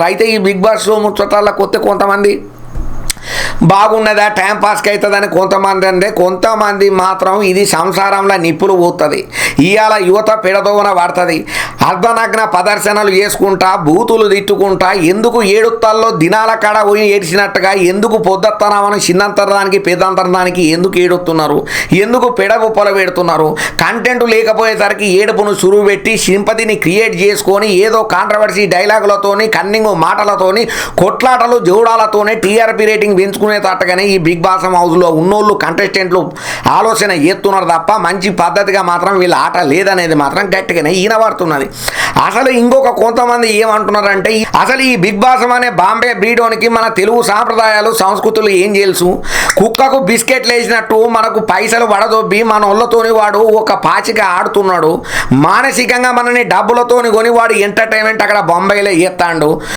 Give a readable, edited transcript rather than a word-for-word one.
అయితే ఈ big boss ముచ్చటాల కొంతమంది బాగున్నదా టైం పాస్కి అవుతుందని కొంతమంది అంటే, కొంతమంది మాత్రం ఇది సంసారంలో నిప్పులు పోతుంది. ఇవాళ యువత పెడదోవన పడుతుంది. అర్ధనగ్న ప్రదర్శనలు చేసుకుంటా బూతులు తిట్టుకుంటా ఎందుకు ఏడుత్తల్లో దినాల కాడ పోయి ఏడిచినట్టుగా ఎందుకు పొద్దత్తనామని చిన్నంతరదానికి పెద్దంతరదానికి ఎందుకు ఏడుతున్నారు, ఎందుకు పెడబుప్పలు పెడుతున్నారు. కంటెంట్ లేకపోయేసరికి ఏడుపును సురువు పెట్టి సింపతిని క్రియేట్ చేసుకొని ఏదో కాంట్రవర్సీ డైలాగులతోని కన్నింగ్ మాటలతోని కొట్లాటలు జోడాలతోనే టీఆర్పీ రేటింగ్ పెంచుకునేటట్టుగానే ఈ బిగ్ బాస్ హౌస్లో ఉన్నోళ్ళు కంటెస్టెంట్లు ఆలోచన చేస్తున్నారు తప్ప మంచి పద్ధతిగా మాత్రం వీళ్ళ ఆట లేదనేది మాత్రం గట్టిగానే ఈనబడుతున్నది. అసలు ఇంకొక కొంతమంది ఏమంటున్నారంటే, అసలు ఈ బిగ్ బాస్ అనే బాంబే బ్రీడోనికి మన తెలుగు సాంప్రదాయాలు సంస్కృతులు ఏం తెలుసు, కుక్కకు బిస్కెట్లు వేసినట్టు మనకు పైసలు వడదొబ్బి మన ఒళ్ళతోని వాడు ఒక పాచిక ఆడుతున్నాడు. మానసికంగా మనని డబ్బులతోని కొని వాడు ఎంటర్టైన్మెంట్ అక్కడ బొంబాయిలో చేస్తాడు.